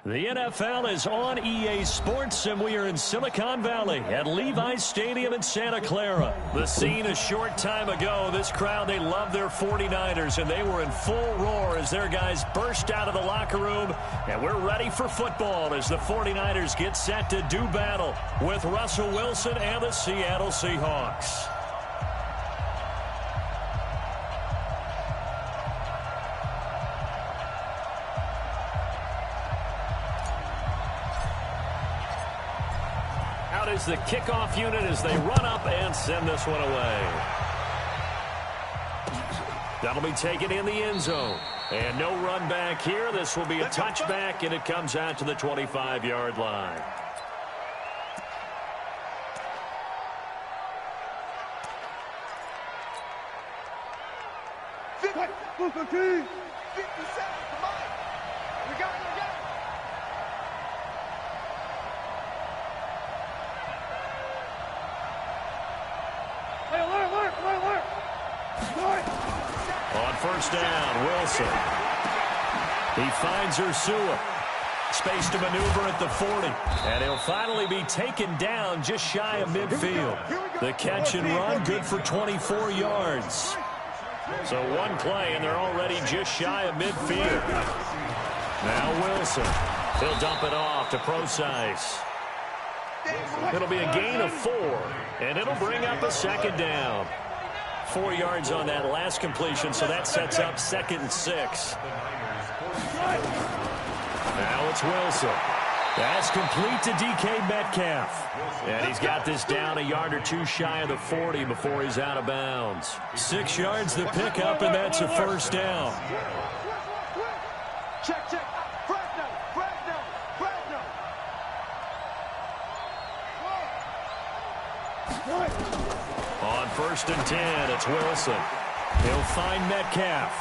The NFL is on EA Sports, and we are in Silicon Valley at Levi's Stadium in Santa Clara. The scene a short time ago, this crowd, they love their 49ers, and they were in full roar as their guys burst out of the locker room. And we're ready for football as the 49ers get set to do battle with Russell Wilson and the Seattle Seahawks. Is the kickoff unit as they run up and send this one away. That'll be taken in the end zone. And no run back here. This will be a touchback, and it comes out to the 25-yard line. On first down, Wilson. He finds Ursua. Space to maneuver at the 40. And he'll finally be taken down just shy of midfield. The catch and run, good for 24 yards. So one play, and they're already just shy of midfield. Now Wilson. He'll dump it off to Procise. It'll be a gain of 4, and it'll bring up a second down. 4 yards on that last completion, so that sets up 2nd and 6. Now it's Wilson. That's complete to DK Metcalf. And he's got this down a yard or two shy of the 40 before he's out of bounds. 6 yards the pickup, and that's a first down. Check. On 1st and 10, it's Wilson. He'll find Metcalf.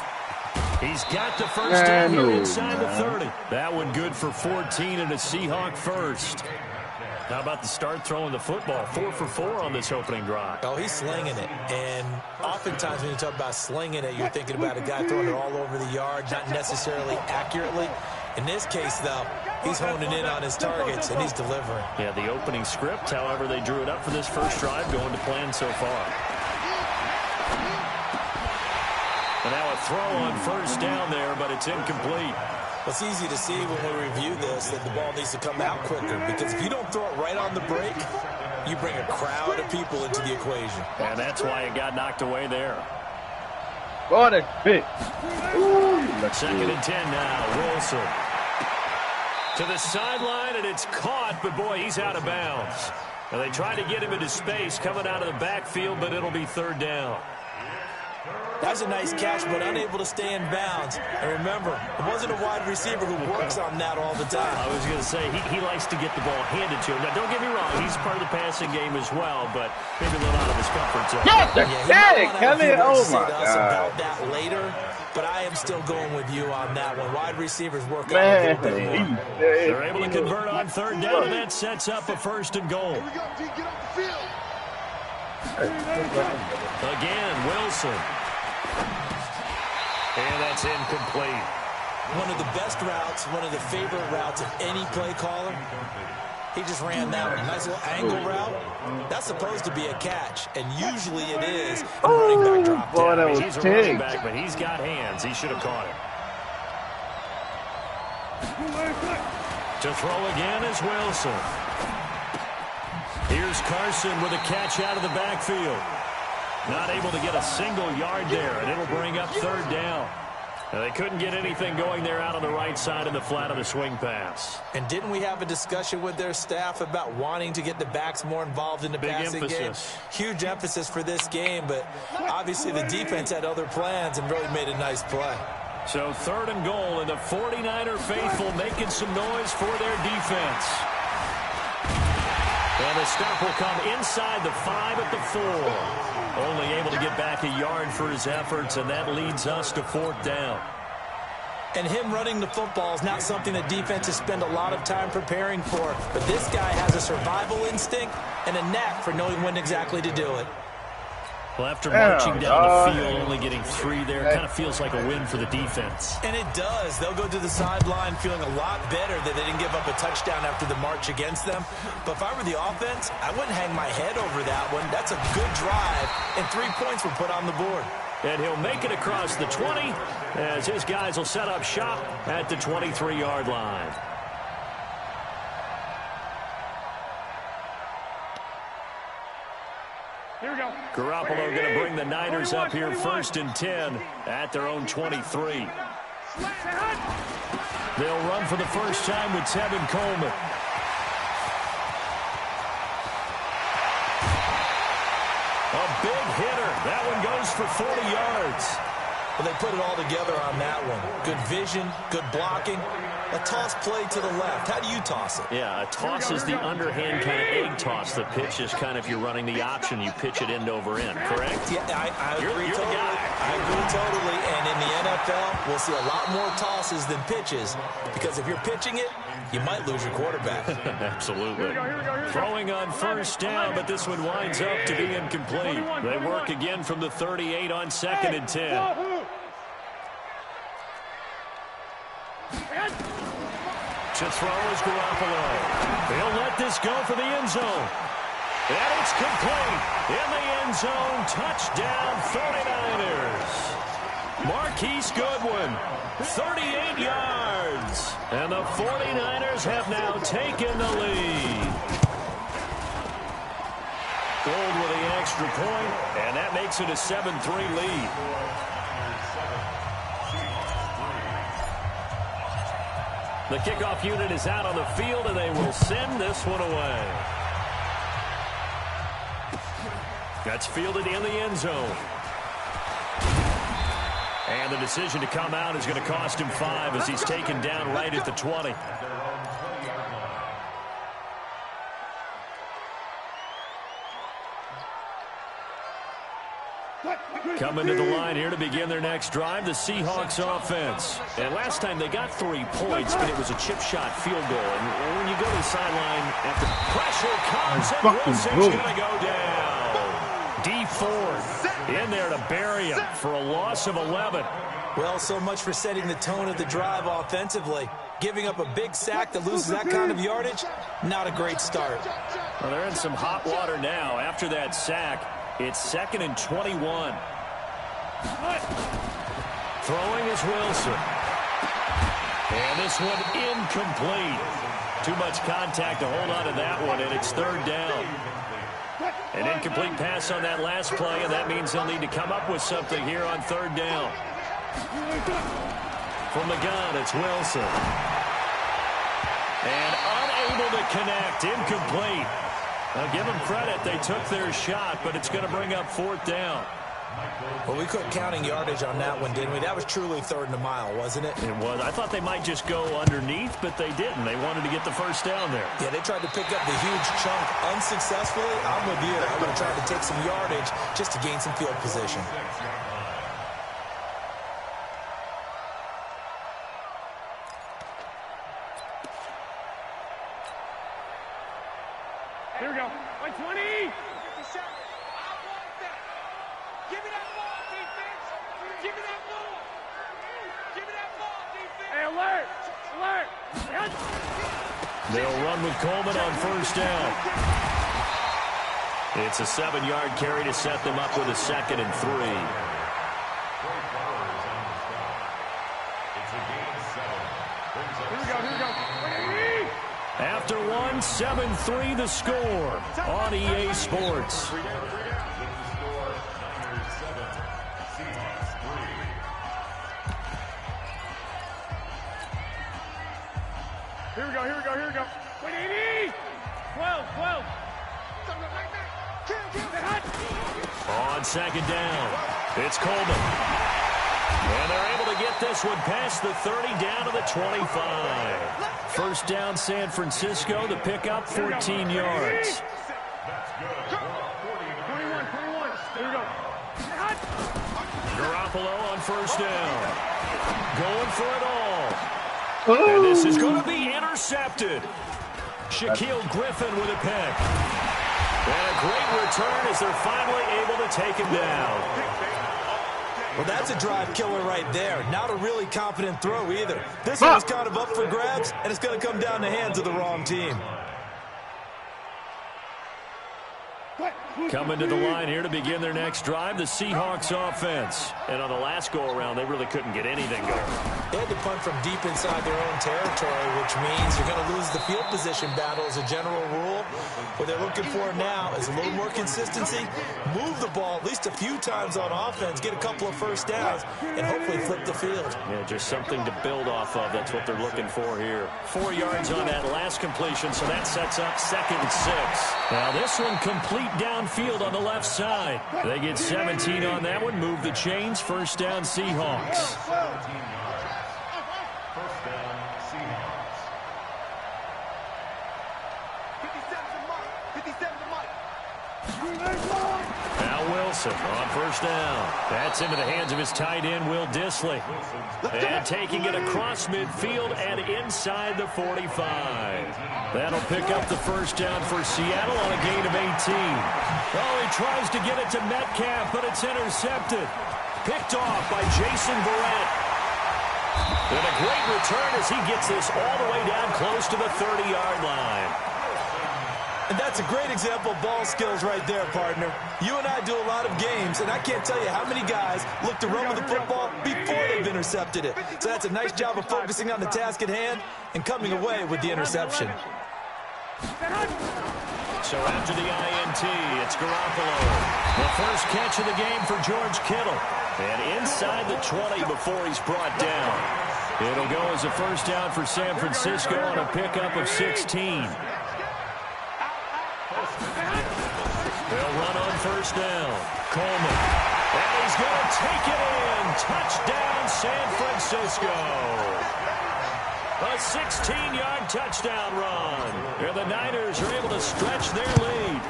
He's got the first down here inside the 30. That one good for 14 and a Seahawk first. How about the start throwing the football? 4 for 4 on this opening drive. Oh, he's slinging it. And oftentimes when you talk about slinging it, you're thinking about a guy throwing it all over the yard, not necessarily accurately. In this case, though, he's honing in on his targets, and he's delivering. Yeah, the opening script, however, they drew it up for this first drive, going to plan so far. And now a throw on first down there, but it's incomplete. Well, it's easy to see when we review this that the ball needs to come out quicker, because if you don't throw it right on the break, you bring a crowd of people into the equation. And that's why it got knocked away there. What a bit. 2nd and 10 now, Wilson. To the sideline, and it's caught, but boy, he's out of bounds. And they try to get him into space coming out of the backfield, but it'll be 3rd down. That's a nice catch, but unable to stay in bounds. And remember, it wasn't a wide receiver who works on that all the time. I was going to say, he likes to get the ball handed to him. Now, don't get me wrong, he's part of the passing game as well, but maybe a little out of his comfort zone. Yeah, Kelly, oh my God. About that later, but I am still going with you on that one. Wide receivers work out a little bit more. They're able to convert on 3rd down, and that sets up a 1st and goal. Again, Wilson. And that's incomplete. One of the best routes, one of the favorite routes of any play caller. He just ran that one. Nice little angle route. That's supposed to be a catch, and usually it is. The running back dropped down. He's a running back, but he's got hands. He should have caught it. To throw again is Wilson. Here's Carson with a catch out of the backfield. Not able to get a single yard there, and it'll bring up 3rd down. Now, they couldn't get anything going there out on the right side in the flat of the swing pass. And didn't we have a discussion with their staff about wanting to get the backs more involved in the passing game? Huge emphasis for this game, but obviously the defense had other plans and really made a nice play. So 3rd and goal, and the 49er faithful making some noise for their defense. And the stop will come inside the 5 at the 4. Only able to get back a yard for his efforts, and that leads us to 4th down. And him running the football is not something that defenses spend a lot of time preparing for. But this guy has a survival instinct and a knack for knowing when exactly to do it. Well, after marching down the field, only getting 3 there, kind of feels like a win for the defense. And it does. They'll go to the sideline feeling a lot better that they didn't give up a touchdown after the march against them. But if I were the offense, I wouldn't hang my head over that one. That's a good drive, and 3 points were put on the board. And he'll make it across the 20 as his guys will set up shop at the 23-yard line. Here we go. Garoppolo going to bring the Niners up here 1st and 10 at their own 23. They'll run for the first time with Tevin Coleman. A big hitter. That one goes for 40 yards. Well, they put it all together on that one. Good vision, good blocking. A toss play to the left. How do you toss it? Yeah, a toss is the underhand kind of egg toss. The pitch is kind of, you're running the option. You pitch it end over end, correct? Yeah, I agree totally. I agree totally. And in the NFL, we'll see a lot more tosses than pitches. Because if you're pitching it, you might lose your quarterback. Absolutely. Throwing on first down, but this one winds up to be incomplete. They work again from the 38 on 2nd and 10. To throw is Garoppolo. They'll let this go for the end zone. And it's complete. In the end zone, touchdown 49ers. Marquise Goodwin, 38 yards. And the 49ers have now taken the lead. Gold with the extra point, and that makes it a 7-3 lead. The kickoff unit is out on the field, and they will send this one away. That's fielded in the end zone. And the decision to come out is going to cost him 5 as he's taken down right at the 20. Coming to the line here to begin their next drive, the Seahawks offense. And last time they got 3 points, but it was a chip shot field goal. And when you go to the sideline, after pressure comes, and Wilson's going to go down. D Ford in there to bury him for a loss of 11. Well, so much for setting the tone of the drive offensively. Giving up a big sack that loses that kind of yardage, not a great start. Well, they're in some hot water now. After that sack, it's 2nd and 21. Throwing is Wilson. And this one incomplete. Too much contact to hold on to that one, and it's 3rd down. An incomplete pass on that last play, and that means they'll need to come up with something here on 3rd down. From the gun, it's Wilson. And unable to connect, incomplete. Now, give them credit. They took their shot, but it's going to bring up 4th down. Well, we quit counting yardage on that one, didn't we? That was truly 3rd and a mile, wasn't it? It was. I thought they might just go underneath, but they didn't. They wanted to get the first down there. Yeah, they tried to pick up the huge chunk unsuccessfully. I'm with you. I would have tried to take some yardage just to gain some field position. Here we go. 120. Give me that ball, defense. Give me that ball. Give me that ball, defense. Hey, alert. Alert. They'll run with Coleman on first down. It's a 7-yard carry to set them up with a 2nd and 3. Here we go. Here we go. After 7-3 the score on EA Sports. Here we go. Here we go. Here we go. 180. 12. 12. On 2nd down, it's Coleman. And they're able to get this one past the 30 down to the 25. First down, San Francisco. The pickup, 14 yards. 21. Here we go. Garoppolo on first down. Going for it all. And this is going to be intercepted. Shaquille Griffin with a pick. And a great return as they're finally able to take him down. Well, that's a drive killer right there. Not a really confident throw either. This one's kind of up for grabs, and it's going to come down the hands of the wrong team. Coming to the line here to begin their next drive, the Seahawks offense. And on the last go-around, they really couldn't get anything going. They had to punt from deep inside their own territory, which means you're going to lose the field position battle as a general rule. What they're looking for now is a little more consistency, move the ball at least a few times on offense, get a couple of first downs, and hopefully flip the field. Yeah, just something to build off of. That's what they're looking for here. 4 yards on that last completion, so that sets up 2nd and 6. Now this one complete downfield on the left side. They get 17 on that one, move the chains, 1st down Seahawks. Now Wilson on 1st down. That's into the hands of his tight end, Will Dissly. And taking it across midfield and inside the 45. That'll pick up the 1st down for Seattle on a gain of 18. Oh, he tries to get it to Metcalf, but it's intercepted. Picked off by Jason Verrett. And a great return as he gets this all the way down close to the 30-yard line. And that's a great example of ball skills right there, partner. You and I do a lot of games, and I can't tell you how many guys look to run with the football before they've intercepted it. So that's a nice job of focusing on the task at hand and coming away with the interception. So after the INT, it's Garoppolo. The first catch of the game for George Kittle. And inside the 20 before he's brought down. It'll go as a 1st down for San Francisco on a pickup of 16. They'll run on 1st down. Coleman. And he's going to take it in. Touchdown, San Francisco. A 16-yard touchdown run. And the Niners are able to stretch their lead.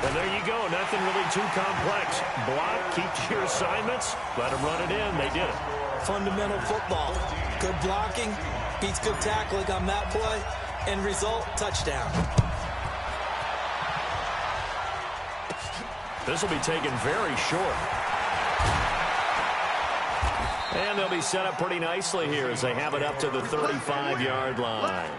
And there you go. Nothing really too complex. Block, keep your assignments, let them run it in. They did it. Fundamental football. Good blocking, beats good tackling on that play. End result, touchdown. This will be taken very short. And they'll be set up pretty nicely here as they have it up to the 35-yard line.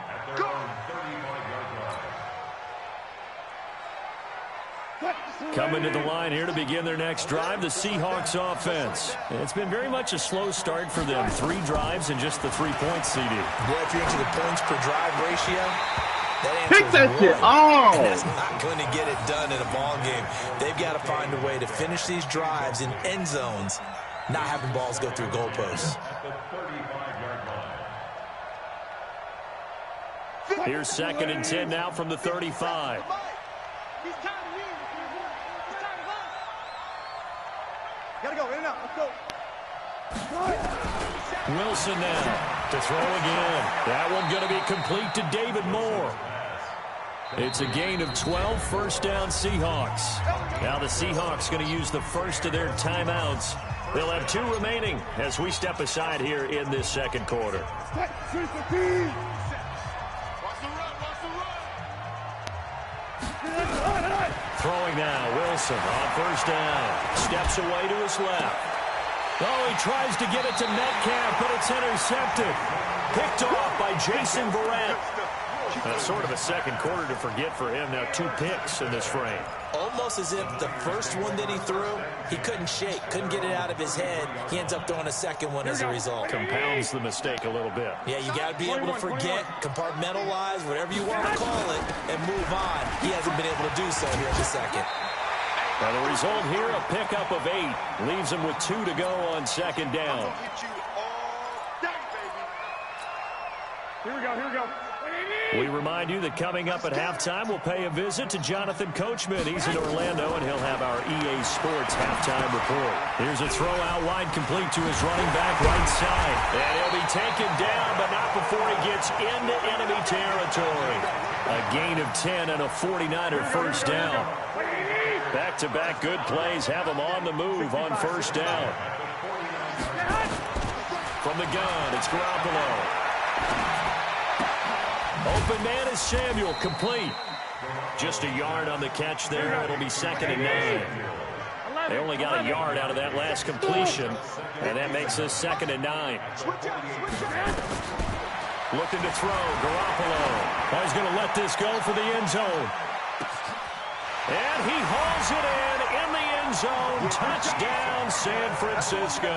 Coming to the line here to begin their next drive, the Seahawks offense. It's been very much a slow start for them. 3 drives and just the 3 points, CD. Boy, if you're into the points per drive ratio, Pick that shit off. And that's not going to get it done in a ball game. They've got to find a way to finish these drives in end zones, not having balls go through goalposts. Here's 2nd and 10 now from the 35. Gotta go, in and out, let's go. Wilson now to throw again. That one going to be complete to David Moore. It's a gain of 12, 1st down Seahawks. Now the Seahawks going to use the first of their timeouts. They'll have 2 remaining as we step aside here in this 2nd quarter. Throwing now, Wilson on 1st down. Steps away to his left. Oh, he tries to get it to Metcalf, but it's intercepted. Picked off by Jason Verrett. Sort of a 2nd quarter to forget for him. Now 2 picks in this frame. Almost as if the first one that he threw, he couldn't shake, couldn't get it out of his head. He ends up throwing a 2nd one as a result. Compounds the mistake a little bit. Yeah, you got to be able to forget, compartmentalize, whatever you want to call it, and move on. He hasn't been able to do so here in the 2nd. Well, the result here, a pickup of 8. Leaves him with 2 to go on 2nd down. Here we go, here we go. We remind you that coming up at halftime, we'll pay a visit to Jonathan Coachman. He's in Orlando, and he'll have our EA Sports halftime report. Here's a throw out wide complete to his running back right side. And he'll be taken down, but not before he gets into enemy territory. A gain of 10 and a 49er 1st down. Back-to-back good plays have him on the move on 1st down. From the gun, it's Garoppolo. Open man is Samuel, complete. Just a yard on the catch there. It'll be 2nd and 9. They only got a yard out of that last completion, and that makes this 2nd and 9. Looking to throw, Garoppolo. Oh, he's going to let this go for the end zone. And he hauls it in the end zone. Touchdown, San Francisco.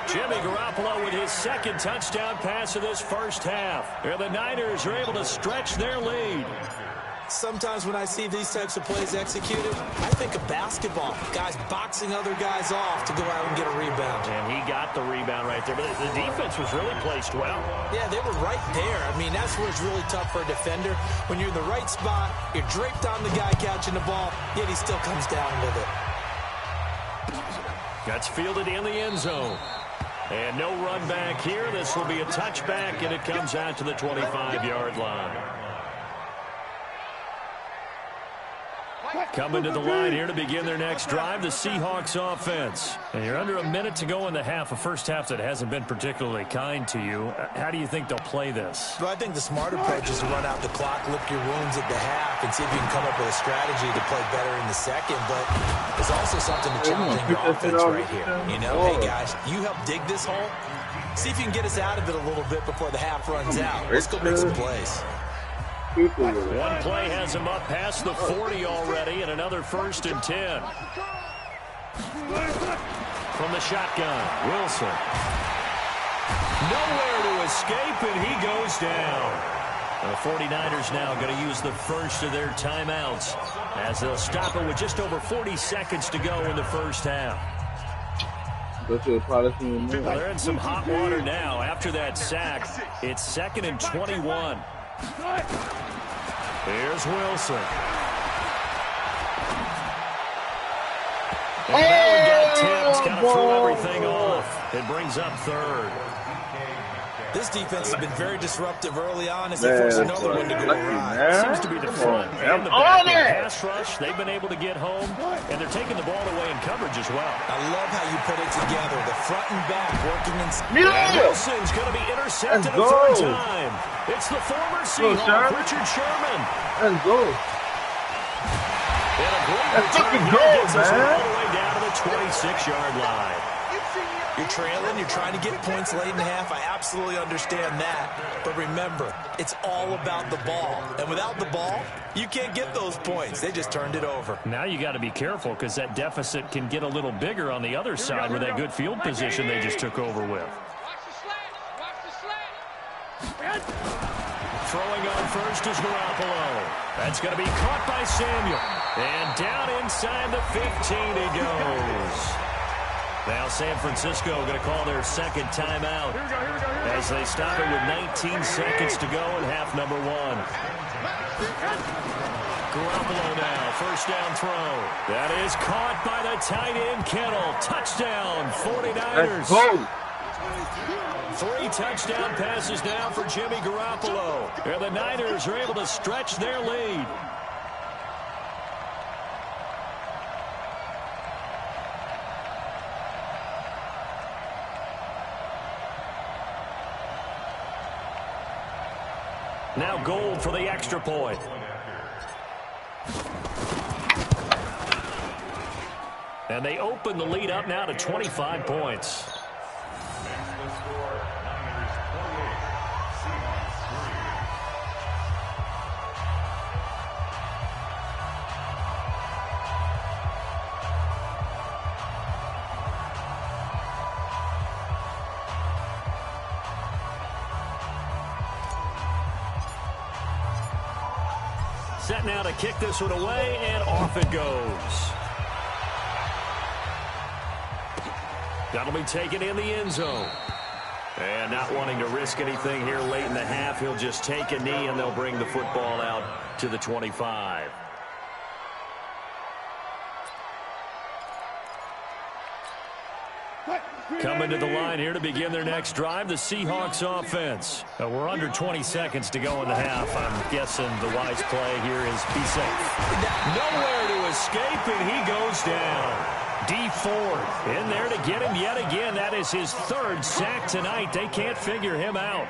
Jimmy Garoppolo with his 2nd touchdown pass of this first half. And the Niners are able to stretch their lead. Sometimes when I see these types of plays executed, I think of basketball. Guys boxing other guys off to go out and get a rebound. And he got the rebound right there. But the defense was really placed well. Yeah, they were right there. I mean, that's where it's really tough for a defender. When you're in the right spot, you're draped on the guy catching the ball, yet he still comes down with it. That's fielded in the end zone. And no run back here. This will be a touchback, and it comes out to the 25-yard line. Coming to the line here to begin their next drive, the Seahawks offense. And you're under a minute to go in the half, a first half that hasn't been particularly kind to you. How do you think they'll play this? Well, I think the smart approach is to run out the clock, lick your wounds at the half, and see if you can come up with a strategy to play better in the second. But there's also something to challenging your offense right here. You know, hey, guys, you help dig this hole. See if you can get us out of it a little bit before the half runs out. Let's go make some plays. One play has him up past the 40 already, and another 1st and 10. From the shotgun, Wilson. Nowhere to escape, and he goes down. The 49ers now going to use the first of their timeouts as they'll stop it with just over 40 seconds to go in the first half. Well, they're in some hot water now. After that sack, it's 2nd and 21. Here's Wilson. And that one got tipped. Kind of threw everything off. It brings up 3rd. This defense has been very disruptive early on as they force another one to go awry. Seems to be the front and the back. Pass rush, they've been able to get home, and they're taking the ball away in coverage as well. I love how you put it together. The front and back working in. Wilson's going to be intercepted a 3rd time. It's the former Seahawk, Richard Sherman. Let's go. And a great return gets us all the way down to the 26-yard line. You're trailing, you're trying to get points late in the half. I absolutely understand that. But remember, it's all about the ball. And without the ball, you can't get those points. They just turned it over. Now you got to be careful because that deficit can get a little bigger on the other side with that good field position they just took over with. Throwing on first is Garoppolo. That's going to be caught by Samuel. And down inside the 15 he goes. Now San Francisco going to call their 2nd timeout as they stop it with 19 seconds to go in half number 1. Garoppolo now, 1st down throw. That is caught by the tight end Kittle. Touchdown, 49ers. 3 touchdown passes now for Jimmy Garoppolo. And the Niners are able to stretch their lead. Now Gold for the extra point. And they open the lead up now to 25 points. Set now to kick this one away, and off it goes. That'll be taken in the end zone. And not wanting to risk anything here late in the half, he'll just take a knee, and they'll bring the football out to the 25. Coming to the line here to begin their next drive, the Seahawks offense. We're under 20 seconds to go in the half. I'm guessing the wise play here is be safe. Nowhere to escape, and he goes down. D Ford in there to get him yet again. That is his 3rd sack tonight. They can't figure him out.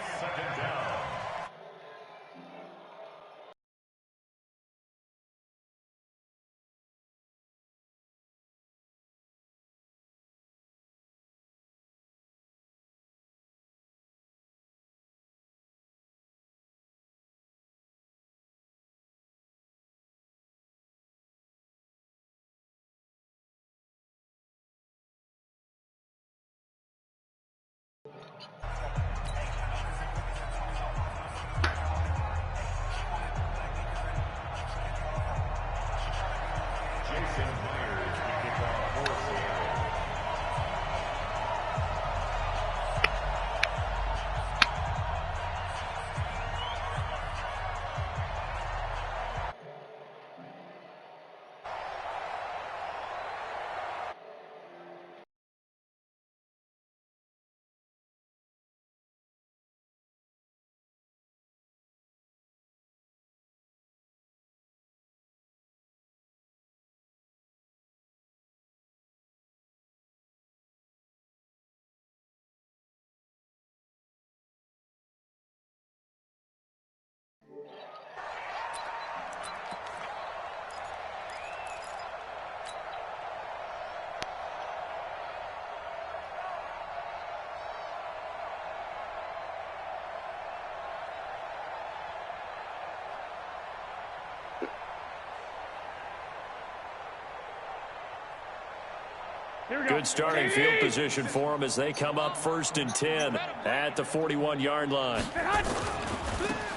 Good starting field position for them as they come up 1st and 10 at the 41-yard line.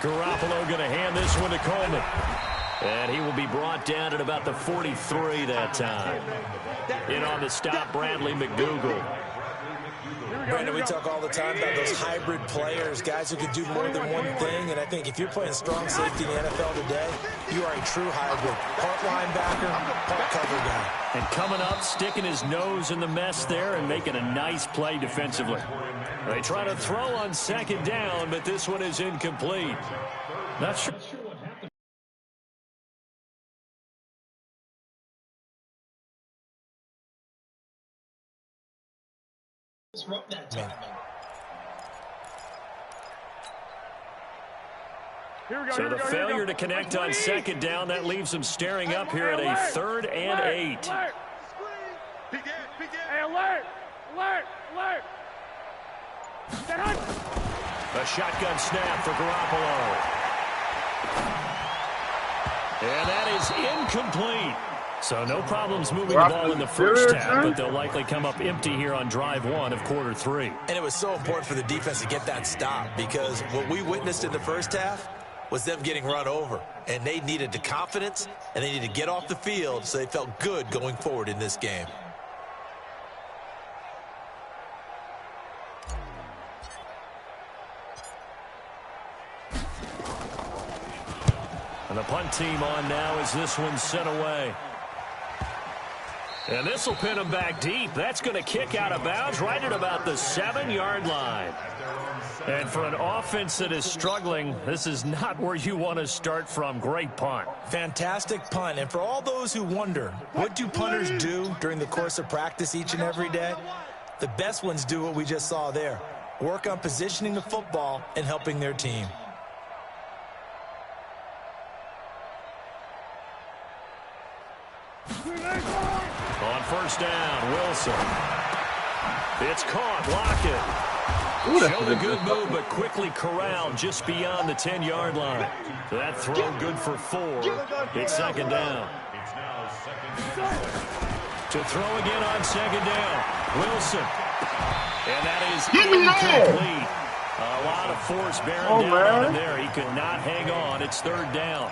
Garoppolo going to hand this one to Coleman. And he will be brought down at about the 43 that time. In on the stop, Bradley McDougal. Brandon, we talk all the time about those hybrid players, guys who can do more than one thing. And I think if you're playing strong safety in the NFL today, you are a true hybrid. Part linebacker, part cover guy. And coming up, sticking his nose in the mess there and making a nice play defensively. They try to throw on 2nd down, but this one is incomplete. Not sure what happened. So the failure to connect on 2nd down, that leaves them staring up here at a 3rd and 8. Hey, alert! A shotgun snap for Garoppolo. And that is incomplete. So no problems moving the ball in the first half, but they'll likely come up empty here on drive 1 of quarter 3. And it was so important for the defense to get that stop because what we witnessed in the first half was them getting run over. And they needed the confidence, and they needed to get off the field so they felt good going forward in this game. And the punt team on now as this one's sent away. And this will pin him back deep. That's going to kick out of bounds right at about the 7-yard line. And for an offense that is struggling, this is not where you want to start from. Great punt. Fantastic punt. And for all those who wonder, what do punters do during the course of practice each and every day? The best ones do what we just saw there. Work on positioning the football and helping their team. On 1st down, Wilson. It's caught. Lockett. Showed a good move, but quickly corralled just beyond the 10-yard line. So that throw good for 4. It's 2nd down. To throw again on 2nd down. Wilson. And that is incomplete. A lot of force bearing down on him there. He could not hang on. It's 3rd down.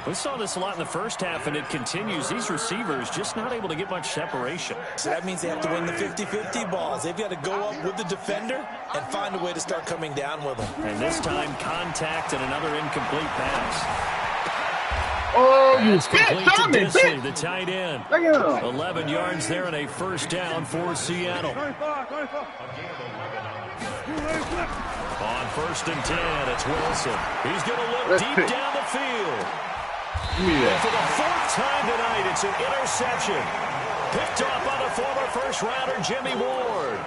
We saw this a lot in the first half, and it continues. These receivers just not able to get much separation. So that means they have to win the 50-50 balls. They've got to go up with the defender and find a way to start coming down with them. And this time, contact and another incomplete pass. Oh, you That's complete to bitch! Disley, the tight end. 11 yards there and a 1st down for Seattle. On 1st and 10, it's Wilson. He's going to look deep down the field. And for the 4th time tonight, it's an interception. Picked off by the former first-rounder, Jimmy Ward.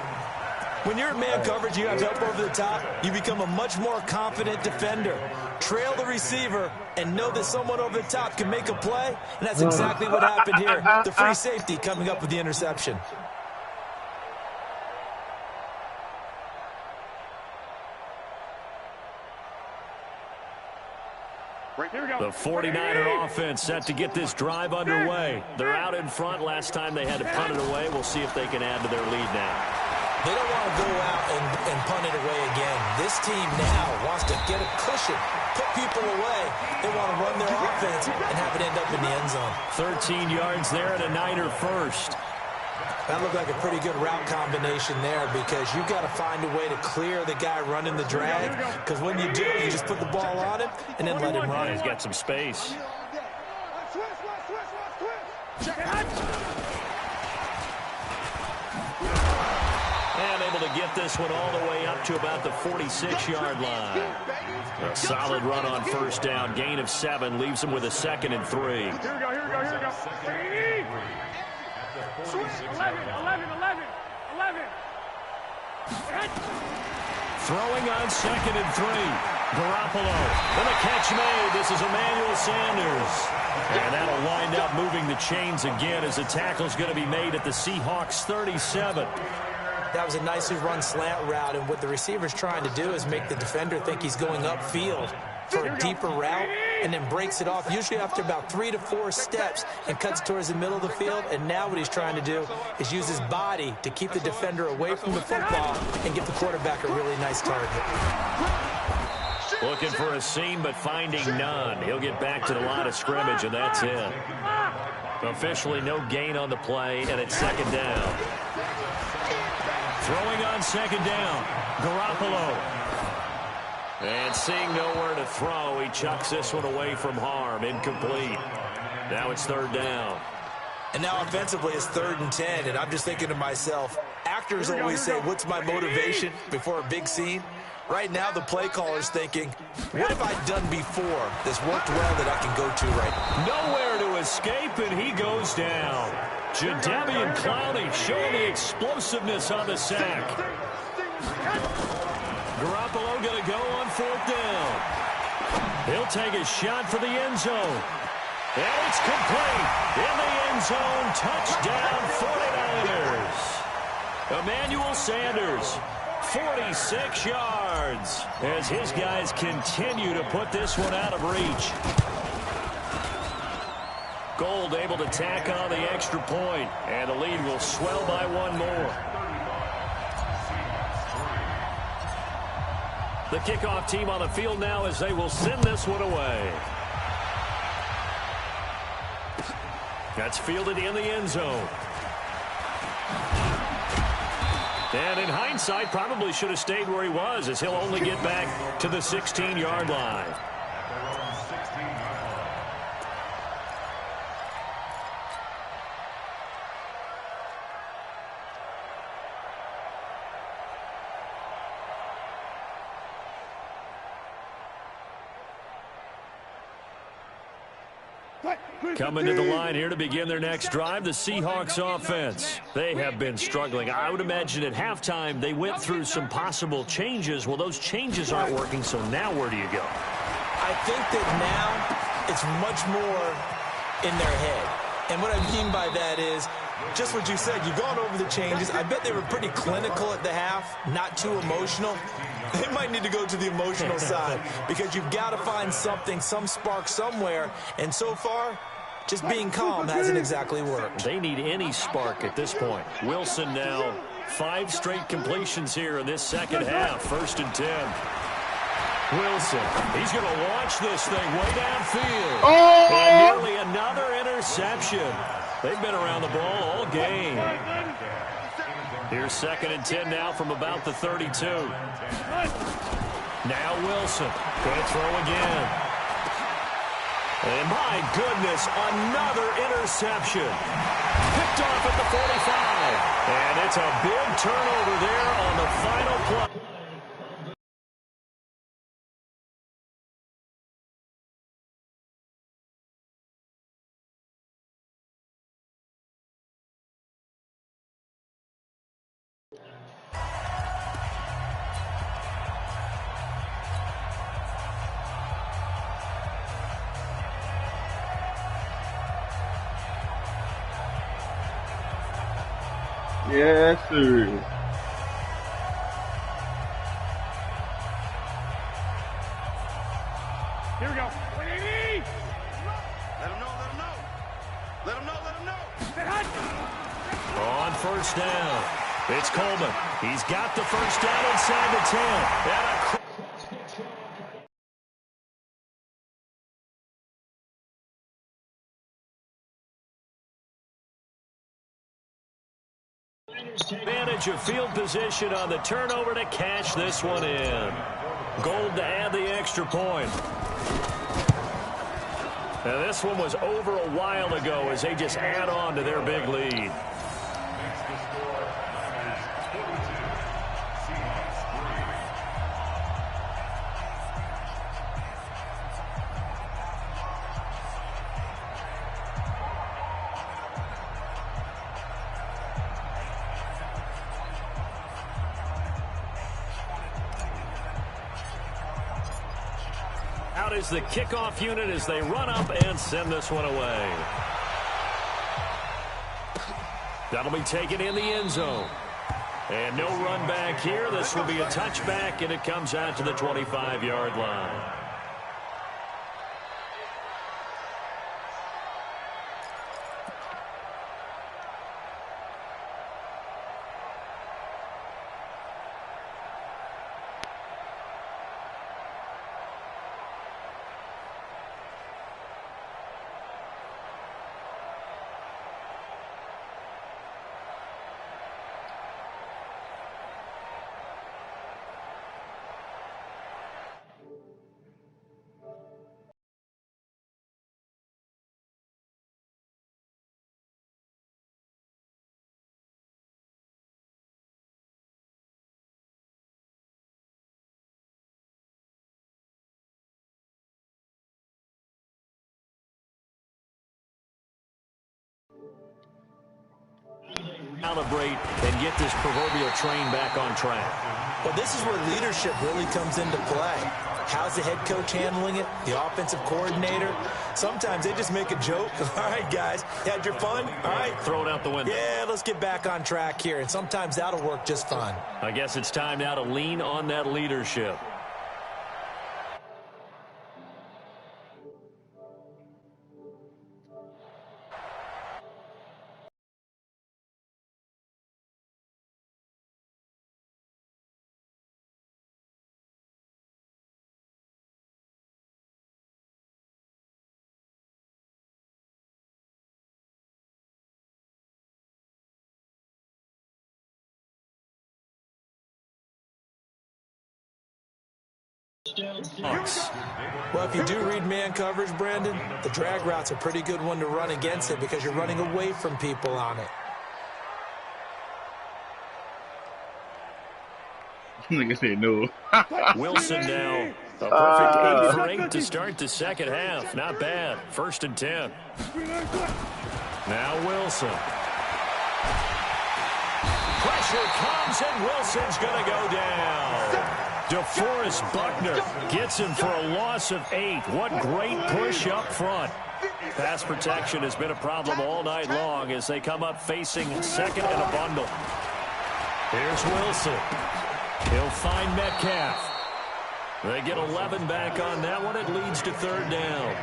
When you're in man coverage, you have help over the top, you become a much more confident defender. Trail the receiver and know that someone over the top can make a play, and that's exactly what happened here. The free safety coming up with the interception. The 49er offense set to get this drive underway. They're out in front. Last time they had to punt it away. We'll see if they can add to their lead now. They don't want to go out and punt it away again. This team now wants to get a cushion, put people away. They want to run their offense and have it end up in the end zone. 13 yards there and a Niner first. That looked like a pretty good route combination there because you've got to find a way to clear the guy running the drag, because when you do, you just put the ball on him and then let him run. He's got some space. And able to get this one all the way up to about the 46-yard line. A solid run on 1st down. Gain of 7 leaves him with a 2nd and 3. Here we go. 11. Throwing on 2nd and 3. Garoppolo. And a catch made. This is Emmanuel Sanders. And that'll wind up moving the chains again as the tackle's going to be made at the Seahawks 37. That was a nicely run slant route, and what the receiver's trying to do is make the defender think he's going upfield for a deeper route, and then breaks it off, usually after about 3 to 4 steps, and cuts towards the middle of the field. And now what he's trying to do is use his body to keep the defender away from the football and give the quarterback a really nice target. Looking for a seam, but finding none. He'll get back to the line of scrimmage, and that's it. Officially no gain on the play, and it's second down. Throwing on second down, Garoppolo. And seeing nowhere to throw, he chucks this one away from harm. Incomplete. Now it's third down. And now offensively it's 3rd and 10, and I'm just thinking to myself, actors always say, what's my motivation before a big scene? Right now the play caller's thinking, what have I done before that's worked well that I can go to right now? Nowhere to escape, and he goes down. Jadeveon Clowney showing the explosiveness on the sack. Garoppolo going to go on 4th down. He'll take a shot for the end zone. And it's complete. In the end zone, touchdown 49ers. Emmanuel Sanders, 46 yards, as his guys continue to put this one out of reach. Gold able to tack on the extra point, and the lead will swell by 1 more. The kickoff team on the field now as they will send this one away. That's fielded in the end zone. And in hindsight, probably should have stayed where he was, as he'll only get back to the 16-yard line. Coming to the line here to begin their next drive, the Seahawks offense. They have been struggling. I would imagine at halftime they went through some possible changes. Well, those changes aren't working, so now where do you go? I think that now it's much more in their head. And what I mean by that is just what you said. You've gone over the changes. I bet they were pretty clinical at the half, not too emotional. They might need to go to the emotional side because you've got to find something, some spark somewhere. And so far, just being calm hasn't exactly worked. They need any spark at this point. Wilson now 5 straight completions here in this second half. 1st and 10. Wilson, he's going to launch this thing way downfield. Oh! And nearly another interception. They've been around the ball all game. Here's 2nd and 10 now from about the 32. Now Wilson going to throw again. And my goodness, another interception. Picked off at the 45. And it's a big turnover there on the final play. Yes, sir. Here we go. Let him know, let him know. Let him know, let him know. On 1st down, it's Coleman. He's got the 1st down inside the 10. And a advantage of field position on the turnover to cash this one in. Gold to add the extra point. Now this one was over a while ago as they just add on to their big lead. Out is the kickoff unit as they run up and send this one away. That'll be taken in the end zone. And no run back here. This will be a touchback, and it comes out to the 25-yard line. calibrate and get this proverbial train back on track. Well, this is where leadership really comes into play. How's the head coach handling it? The offensive coordinator? Sometimes they just make a joke. All right, guys, you had your fun? All right. Throw it out the window. Yeah, let's get back on track here. And sometimes that'll work just fine. I guess it's time now to lean on that leadership. Well, if you do read man coverage, Brandon, the drag route's a pretty good one to run against it because you're running away from people on it. Nigga said no. Wilson now. A perfect 8 for 8 to start the second half. Not bad. 1st and 10. Now Wilson. Pressure comes, and Wilson's going to go down. DeForest Buckner gets him for a loss of 8. What great push up front. Pass protection has been a problem all night long as they come up facing second and a bundle. Here's Wilson. He'll find Metcalf. They get 11 back on that one. It leads to 3rd down.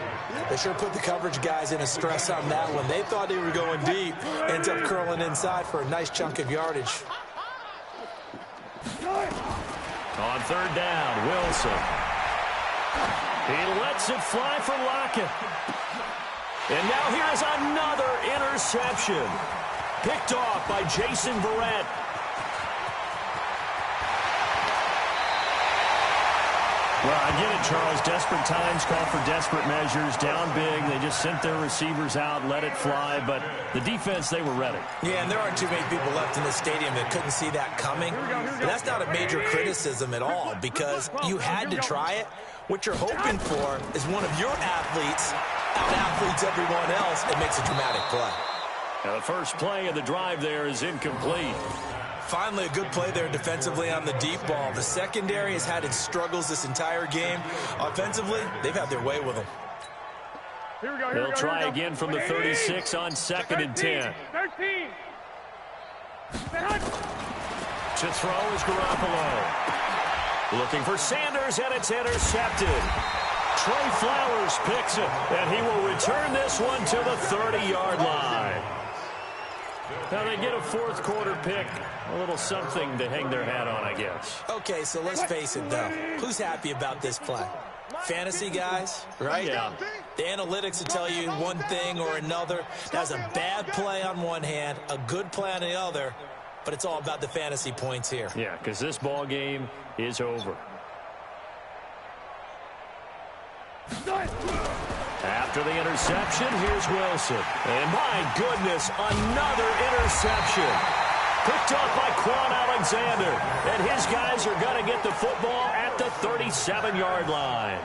They sure put the coverage guys in a stress on that one. They thought they were going deep. Ends up curling inside for a nice chunk of yardage. On 3rd down, Wilson. He lets it fly for Lockett. And now here's another interception. Picked off by Jason Verrett. Well, I get it, Charles. Desperate times call for desperate measures. Down big. They just sent their receivers out, let it fly. But the defense, they were ready. Yeah, and there aren't too many people left in the stadium that couldn't see that coming. And that's not a major criticism at all because you had to try it. What you're hoping for is one of your athletes out-athletes everyone else and makes a dramatic play. Now, the first play of the drive there is incomplete. Finally, a good play there defensively on the deep ball. The secondary has had its struggles this entire game. Offensively, they've had their way with them. They'll try again from the 36 on 2nd and 10. 13. To throw is Garoppolo. Looking for Sanders, and it's intercepted. Trey Flowers picks it, and he will return this one to the 30-yard line. Now they get a 4th quarter pick. A little something to hang their hat on, I guess. Okay, so let's face it, though. Who's happy about this play? Fantasy guys, right? Yeah. The analytics will tell you one thing or another. That's a bad play on one hand, a good play on the other, but it's all about the fantasy points here. Yeah, because this ball game is over. After the interception, here's Wilson. And my goodness, another interception. Picked off by Quan Alexander. And his guys are going to get the football at the 37-yard line.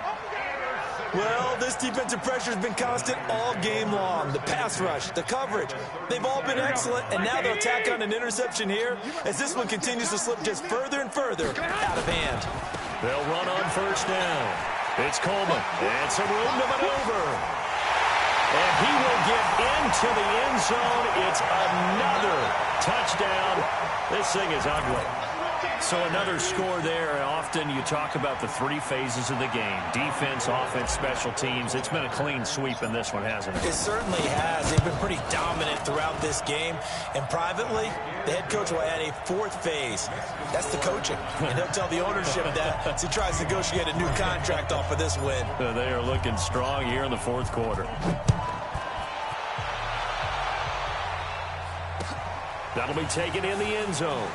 Well, this defensive pressure has been constant all game long. The pass rush, the coverage, they've all been excellent. And now they'll tack on an interception here as this one continues to slip just further and further out of hand. They'll run on 1st down. It's Coleman. And some room to maneuver. And he will get into the end zone. It's another touchdown. This thing is ugly. So another score there. Often you talk about the 3 phases of the game. Defense, offense, special teams. It's been a clean sweep in this one, hasn't it? It certainly has. They've been pretty dominant throughout this game. And privately, the head coach will add a 4th phase. That's the coaching. And he'll tell the ownership that as he tries to negotiate a new contract off of this win. They are looking strong here in the 4th quarter. That'll be taken in the end zone.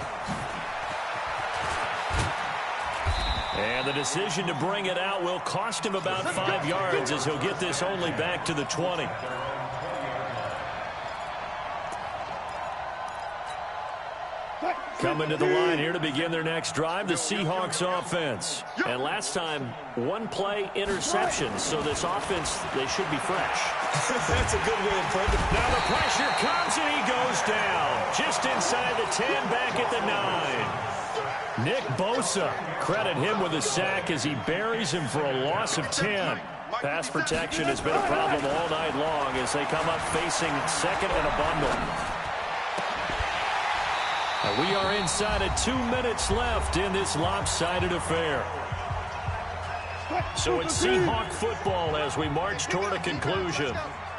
And the decision to bring it out will cost him about 5 yards as he'll get this only back to the 20. Coming to the line here to begin their next drive, the Seahawks offense. And last time, one play interception. So this offense, they should be fresh. That's a good way of putting it. Now the pressure comes and he goes down. Just inside the 10, back at the 9. Nick Bosa, credit him with a sack as he buries him for a loss of 10. Pass protection has been a problem all night long as they come up facing second and a bundle. We are inside of 2 minutes left in this lopsided affair. So it's Seahawk football as we march toward a conclusion.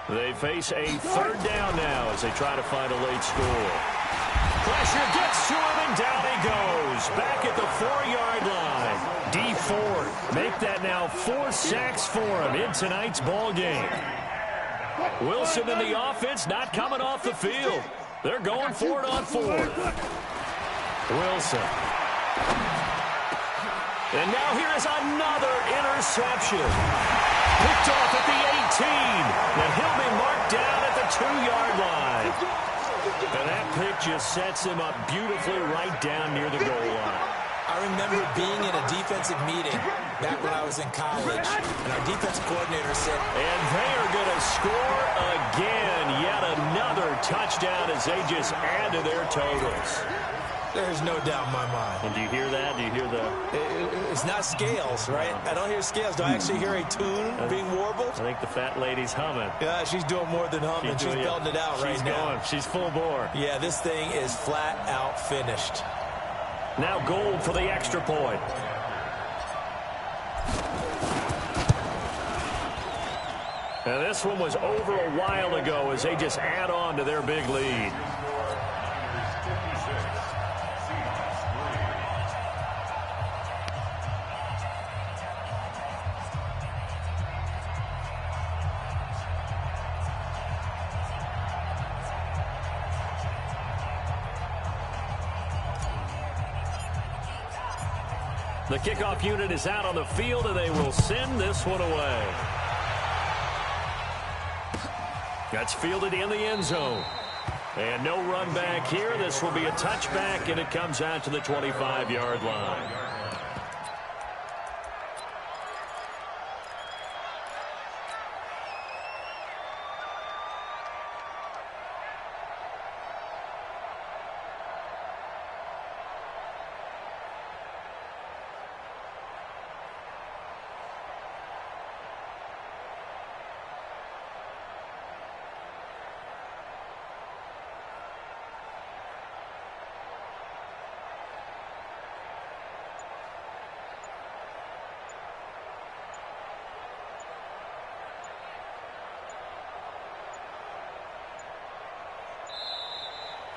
They face a third down now as they try to find a late score. Pressure gets to him and down he goes. Back at the 4-yard line. D Ford make that now 4 sacks for him in tonight's ball game. Wilson in the offense not coming off the field. They're going for it on 4th. Wilson. And now here is another interception. Picked off at the 18. And he'll be marked down at the 2-yard line. And that pick just sets him up beautifully right down near the goal line. I remember being in a defensive meeting back when I was in college, and our defense coordinator said, and they are going to score again. Yet another touchdown as they just add to their totals. There's no doubt in my mind. And do you hear that? Do you hear the... It's not scales, right? I don't hear scales. Do I actually hear a tune being warbled? I think the fat lady's humming. Yeah, she's doing more than humming. She's belting it out right now. She's full bore. Yeah, this thing is flat out finished. Now gold for the extra point. And this one was over a while ago as they just add on to their big lead. The kickoff unit is out on the field, and they will send this one away. That's fielded in the end zone. And no run back here. This will be a touchback, and it comes out to the 25-yard line.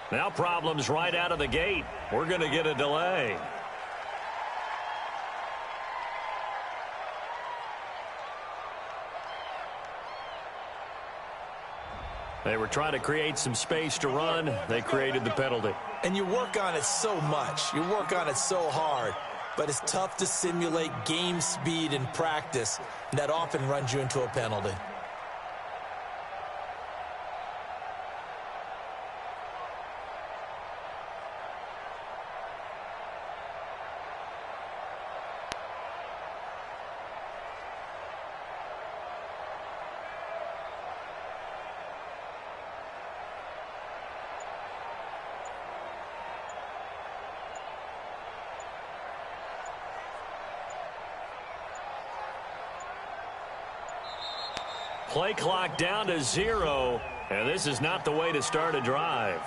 Now problems right out of the gate. We're going to get a delay. They were trying to create some space to run. They created the penalty. And you work on it so much. You work on it so hard. But it's tough to simulate game speed in practice. And that often runs you into a penalty. Play clock down to 0, and this is not the way to start a drive.